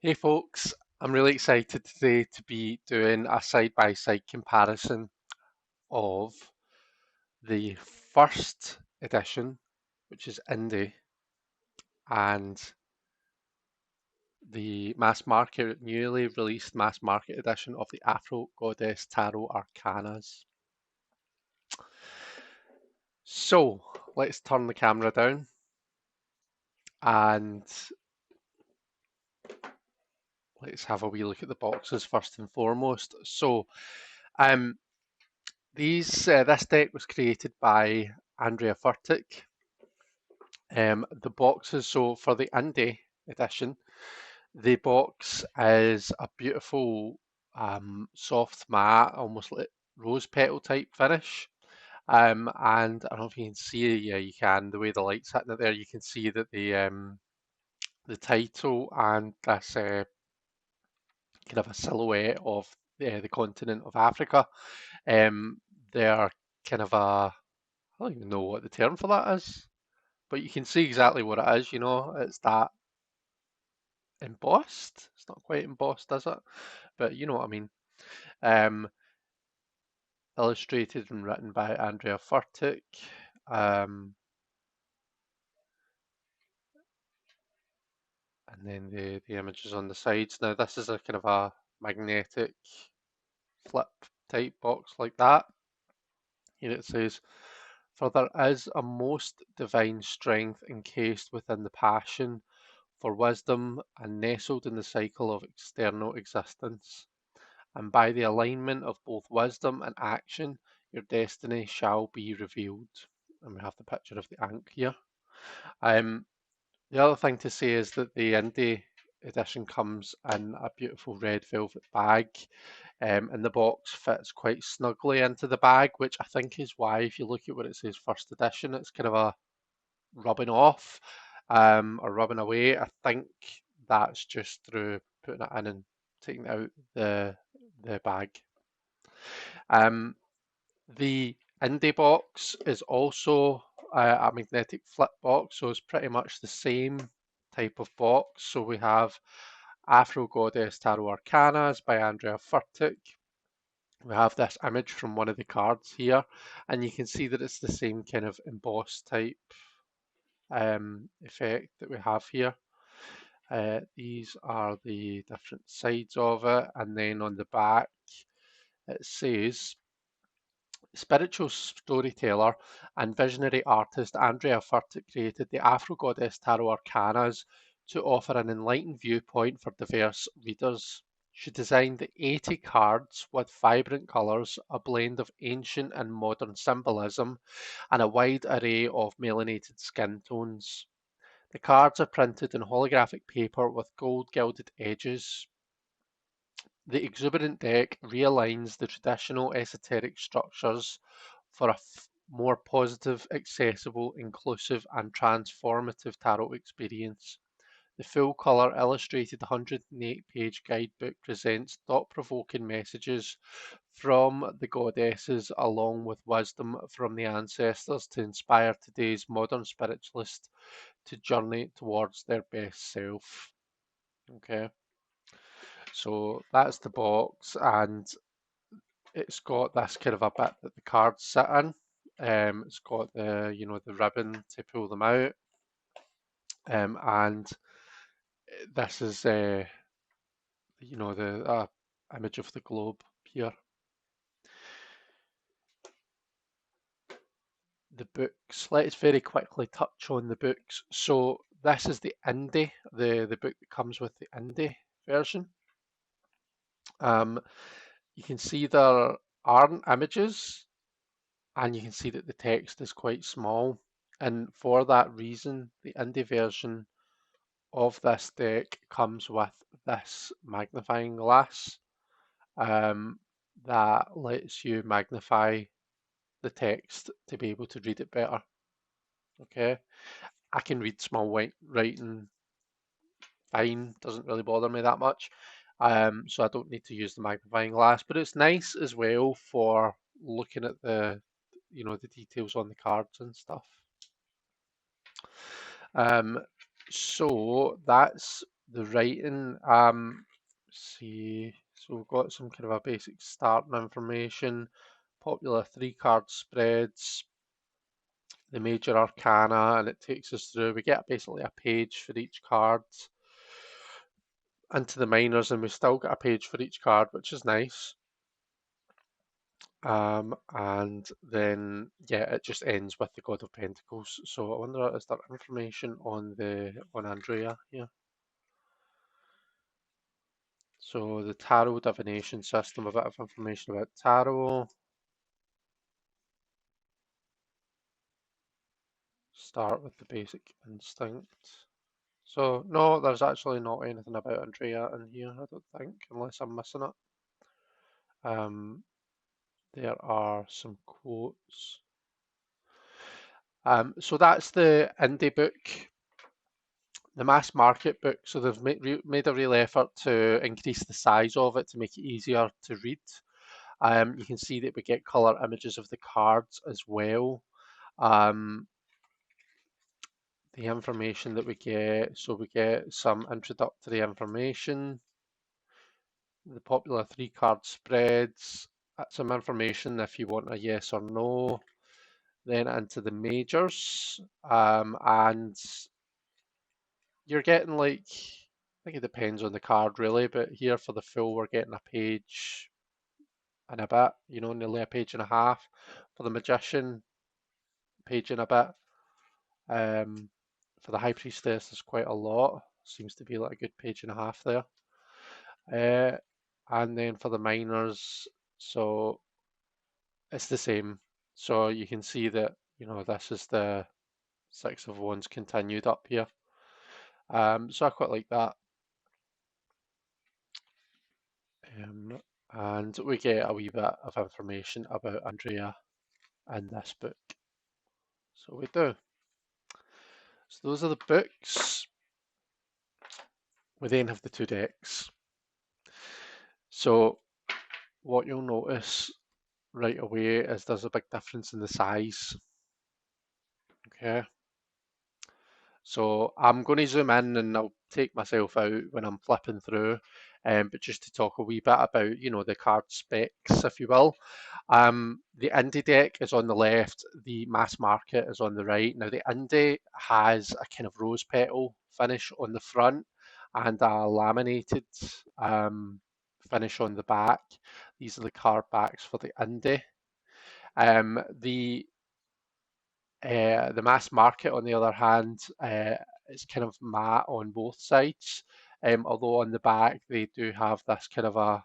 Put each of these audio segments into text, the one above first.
Hey folks, I'm really excited today to be doing a side-by-side comparison of the first edition, which is indie, and the newly released mass market edition of the AFRO Goddess Tarot Arcanas. So let's turn the camera down and let's have a wee look at the boxes first and foremost. So this deck was created by ANDREA FURTICK. The boxes, so for the indie edition, the box is a beautiful soft matte, almost like rose petal type finish. And I don't know if you can see, yeah, you can, the way the light's hitting it there, you can see that the title and this kind of a silhouette of the continent of Africa. They're kind of I don't even know what the term for that is, but you can see exactly what it is, it's that embossed. It's not quite embossed, is it? But you know what I mean. Um, Illustrated and written by ANDREA FURTICK. And then the images on the sides. Now this is a kind of a magnetic flip type box like that. Here it says, "For there is a most divine strength encased within the passion for wisdom and nestled in the cycle of external existence. And by the alignment of both wisdom and action, your destiny shall be revealed." And we have the picture of the ankh here. The other thing to say is that the indie edition comes in a beautiful red velvet bag, and the box fits quite snugly into the bag, which I think is why, if you look at what it says first edition, it's kind of a rubbing off or rubbing away. I think that's just through putting it in and taking it out the bag. The indie box is also a magnetic flip box, so it's pretty much the same type of box. So we have AFRO Goddess Tarot Arcanas by ANDREA FURTICK. We have this image from one of the cards here, and you can see that it's the same kind of embossed type effect that we have here. These are the different sides of it, and then on the back it says, "Spiritual storyteller and visionary artist ANDREA FURTICK created the AFRO Goddess Tarot Arcanas to offer an enlightened viewpoint for diverse readers. She designed the 80 cards with vibrant colours, a blend of ancient and modern symbolism, and a wide array of melanated skin tones. The cards are printed in holographic paper with gold gilded edges. The exuberant deck realigns the traditional esoteric structures for a more positive, accessible, inclusive, and transformative tarot experience. The full-color illustrated 108-page guidebook presents thought-provoking messages from the goddesses along with wisdom from the ancestors to inspire today's modern spiritualist to journey towards their best self." Okay, so that's the box, and it's got this kind of a bit that the cards sit in. It's got the ribbon to pull them out, and this is the image of the globe here. The books. Let's very quickly touch on the books. So this is the indie, the book that comes with the indie version. You can see there aren't images, and you can see that the text is quite small. And for that reason, the indie version of this deck comes with this magnifying glass that lets you magnify the text to be able to read it better. Okay, I can read small white writing fine, doesn't really bother me that much. So I don't need to use the magnifying glass, but it's nice as well for looking at the details on the cards and stuff. So that's the writing, see, so we've got some kind of a basic starting information, popular 3-card spreads, the major arcana, and it takes us through. We get basically a page for each card, into the minors, and we still get a page for each card, which is nice. And then yeah, it just ends with the God of Pentacles. So I wonder, is there information on Andrea here? So the tarot divination system, a bit of information about tarot. Start with the basic instinct. So no, there's actually not anything about Andrea in here, I don't think, unless I'm missing it. There are some quotes. So that's the indie book, the mass market book. So they've made a real effort to increase the size of it to make it easier to read. You can see that we get color images of the cards as well. The information that we get, so we get some introductory information, the popular 3-card spreads, some information if you want a yes or no, then into the majors, and you're getting, like, I think it depends on the card really, but here for the full we're getting a page and a bit, nearly a page and a half. For the magician, page and a bit. For the high priestess, there's quite a lot. Seems to be like a good page and a half there. And then for the minors, so it's the same. So you can see that, this is the 6 of Wands continued up here. So I quite like that. And we get a wee bit of information about Andrea in this book. So we do. So those are the books. We then have the 2 decks. So what you'll notice right away is there's a big difference in the size. Okay. So I'm going to zoom in and I'll take myself out when I'm flipping through, but just to talk a wee bit about, the card specs, if you will. The indie deck is on the left, the mass market is on the right. Now the indie has a kind of rose petal finish on the front and a laminated finish on the back. These are the card backs for the indie. The mass market, on the other hand, is kind of matte on both sides, although on the back they do have this kind of a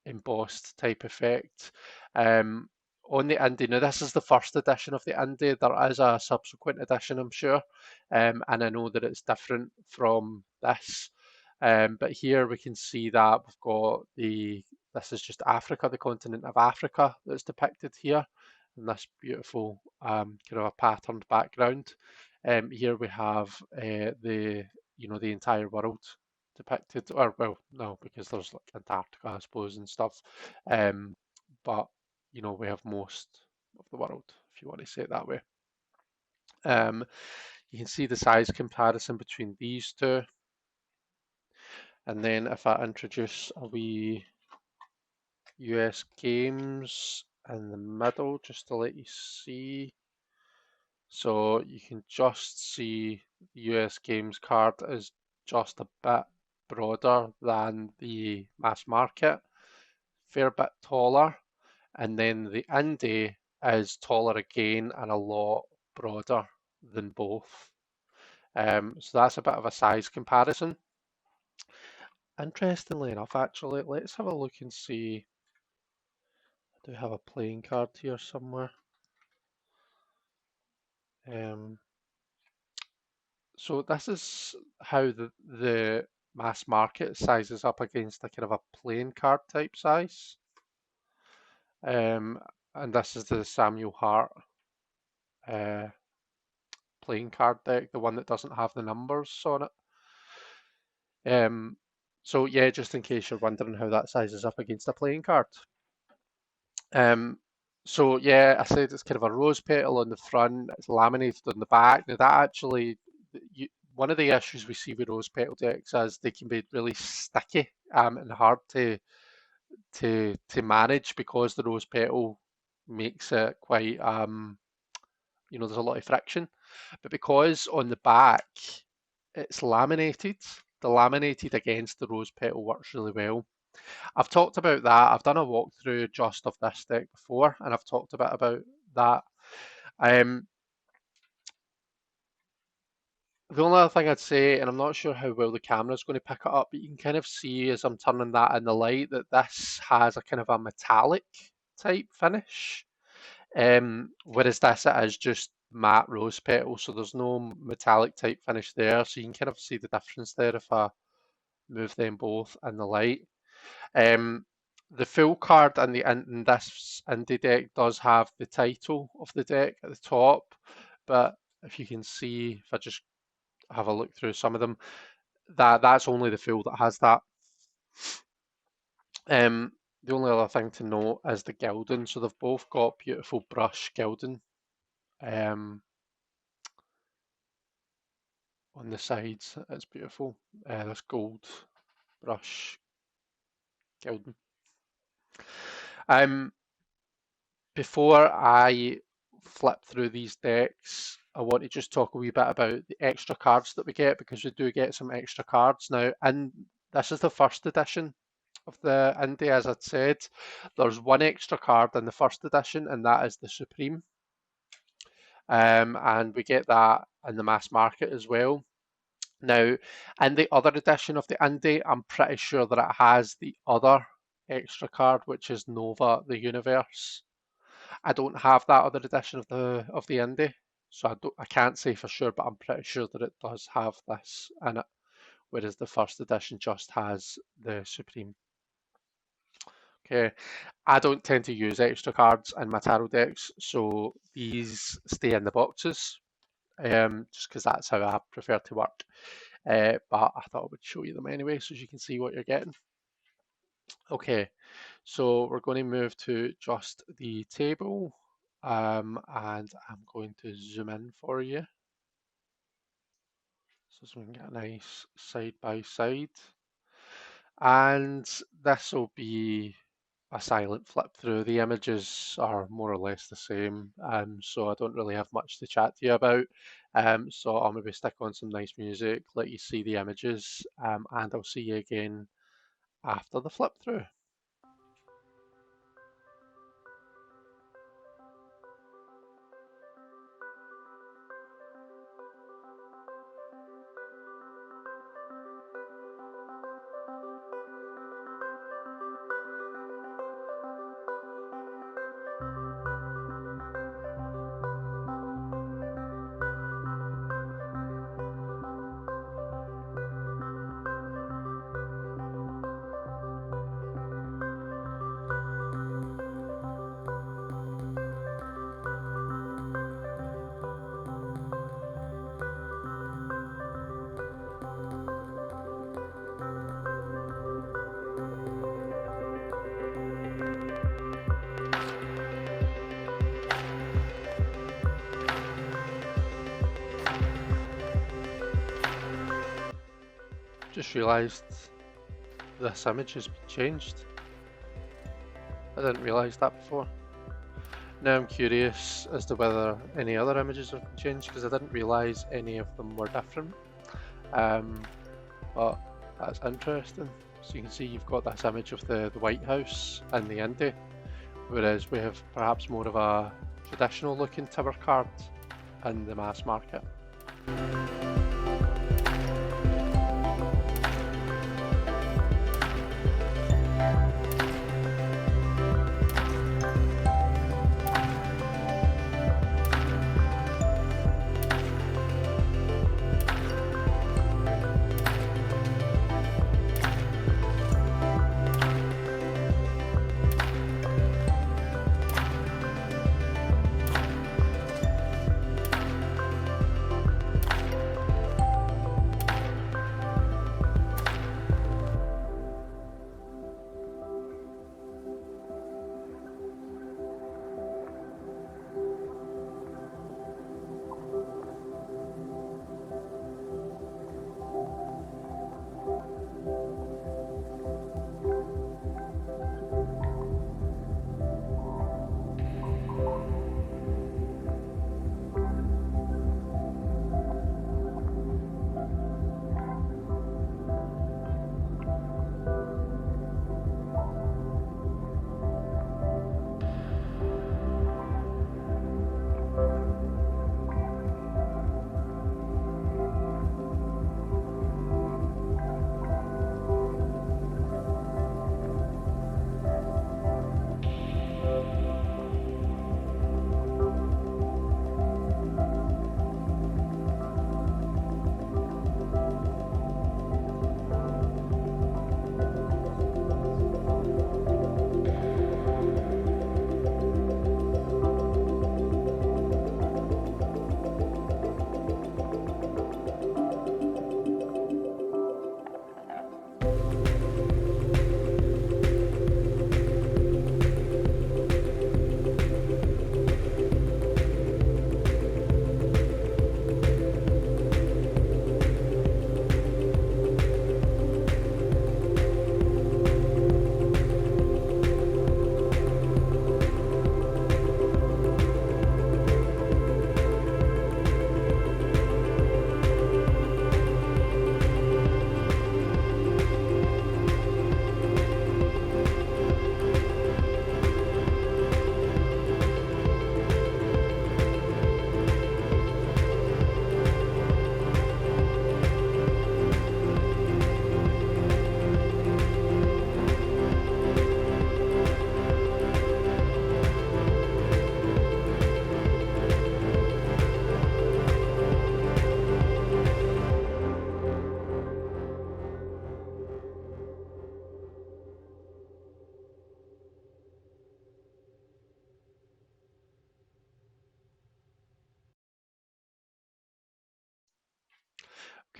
embossed type effect. On the indie, now this is the first edition of the indie. There is a subsequent edition, I'm sure, and I know that it's different from this. But here we can see that we've got this is just Africa, the continent of Africa that's depicted here, in this beautiful kind of a patterned background. Here we have the entire world depicted, or well, no, because there's like Antarctica, I suppose, and stuff. But we have most of the world, if you want to say it that way. You can see the size comparison between these two. And then if I introduce a wee US games in the middle, just to let you see. So you can just see the US games card is just a bit broader than the mass market, fair bit taller, and then the indie is taller again and a lot broader than both. So that's a bit of a size comparison. Interestingly enough, actually, let's have a look and see. I do have a playing card here somewhere. So this is how the mass market sizes up against a kind of a playing card type size. And this is the Samuel Hart playing card deck, the one that doesn't have the numbers on it. So yeah, just in case you're wondering how that sizes up against a playing card. So yeah, I said it's kind of a rose petal on the front, it's laminated on the back. Now that actually, one of the issues we see with rose petal decks is they can be really sticky and hard to manage because the rose petal makes it quite there's a lot of friction. But because on the back it's laminated, the laminated against the rose petal works really well. I've talked about that. I've done a walkthrough just of this deck before, and I've talked a bit about that. The only other thing I'd say, and I'm not sure how well the camera's going to pick it up, but you can kind of see as I'm turning that in the light that this has a kind of a metallic type finish, whereas this it is just matte rose petal, so there's no metallic type finish there, so you can kind of see the difference there if I move them both in the light. The full card in this indie deck does have the title of the deck at the top, but if you can see, if I just have a look through some of them, that's only the full that has that. The only other thing to note is the gilding. So they've both got beautiful brush gilding on the sides. It's beautiful. This gold brush gilding. Before I flip through these decks, I want to just talk a wee bit about the extra cards that we get, because we do get some extra cards now. And this is the first edition of the indie, as I'd said. There's one extra card in the first edition, and that is the Supreme. And we get that in the mass market as well. Now, in the other edition of the indie, I'm pretty sure that it has the other extra card, which is Nova the Universe. I don't have that other edition of the indie, so I can't say for sure, but I'm pretty sure that it does have this in it, whereas the first edition just has the Supreme. Okay, I don't tend to use extra cards in my tarot decks, so these stay in the boxes, just because that's how I prefer to work. But I thought I would show you them anyway, so you can see what you're getting. Okay, so we're going to move to just the table, and I'm going to zoom in for you, so we can get a nice side by side. And this will be a silent flip through. The images are more or less the same, so I don't really have much to chat to you about. So I'll maybe stick on some nice music, let you see the images, and I'll see you again after the flip through. Just realised this image has been changed. I didn't realise that before. Now I'm curious as to whether any other images have been changed, because I didn't realise any of them were different. But that's interesting. So you can see you've got this image of the White House in the indie, whereas we have perhaps more of a traditional looking tower card in the mass market.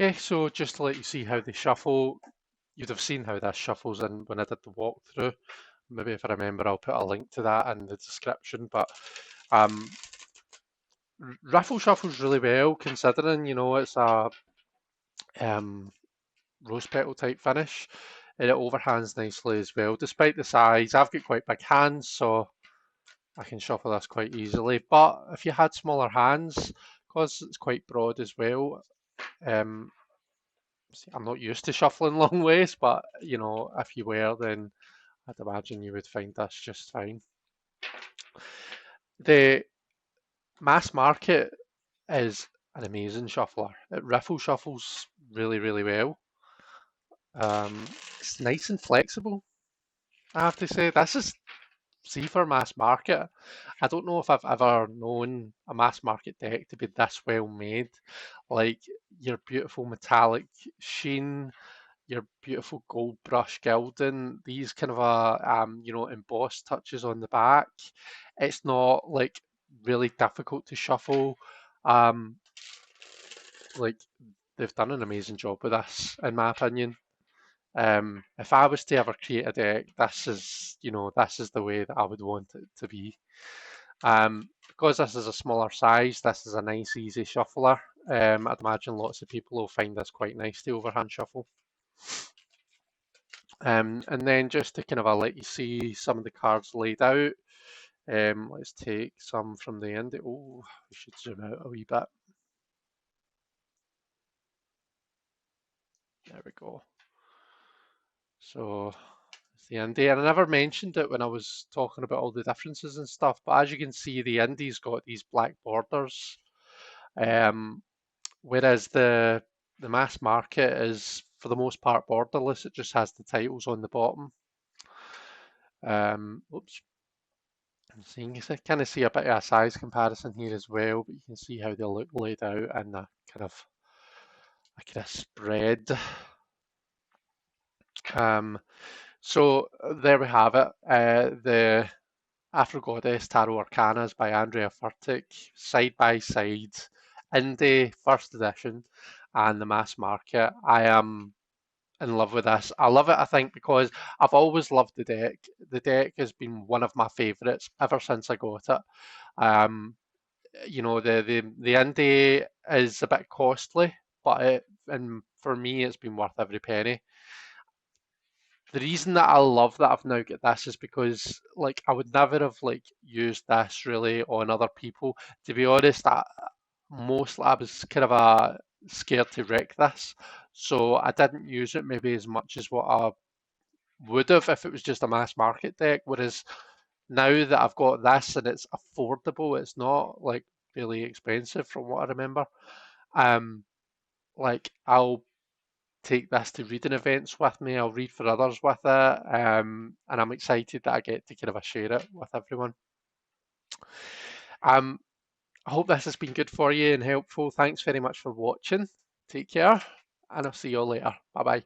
Okay, so just to let you see how they shuffle, you'd have seen how this shuffles in when I did the walkthrough. Maybe if I remember, I'll put a link to that in the description. But um, Raffle shuffles really well, considering it's a um, rose petal type finish, and it overhands nicely as well. Despite the size, I've got quite big hands, so I can shuffle this quite easily. But if you had smaller hands, because it's quite broad as well, um, see, I'm not used to shuffling long ways, but if you were, then I'd imagine you would find this just fine. The mass market is an amazing shuffler. It riffle shuffles really, really well. It's nice and flexible, I have to say. This is see for mass market. I don't know if I've ever known a mass market deck to be this well made. Like your beautiful metallic sheen, your beautiful gold brush gilding, these kind of embossed touches on the back. It's not like really difficult to shuffle. Um, like they've done an amazing job with this, in my opinion. If I was to ever create a deck, this is the way that I would want it to be. Because this is a smaller size, this is a nice, easy shuffler. I'd imagine lots of people will find this quite nice to overhand shuffle. And then just to kind of let you see some of the cards laid out, let's take some from the end. Oh, we should zoom out a wee bit. There we go. So it's the indie, and I never mentioned it when I was talking about all the differences and stuff, but as you can see, the indie's got these black borders, whereas the mass market is, for the most part, borderless. It just has the titles on the bottom. Oops. So you can kind of see a bit of a size comparison here as well, but you can see how they look laid out in a kind of spread. So there we have it. The AFRO Goddess Tarot Arcanas by ANDREA FURTICK, side by side, indie first edition, and the mass market. I am in love with this. I love it, I think, because I've always loved the deck. The deck has been one of my favourites ever since I got it. The indie is a bit costly, but and for me, it's been worth every penny. The reason that I love that I've now got this is because like I would never have like used this really on other people. To be honest, I was kind of scared to wreck this, so I didn't use it maybe as much as what I would have if it was just a mass market deck. Whereas now that I've got this and it's affordable, it's not like really expensive from what I remember. Um, like I'll take this to reading events with me. I'll read for others with it, and I'm excited that I get to kind of share it with everyone. I hope this has been good for you and helpful. Thanks very much for watching. Take care, and I'll see you all later. Bye bye.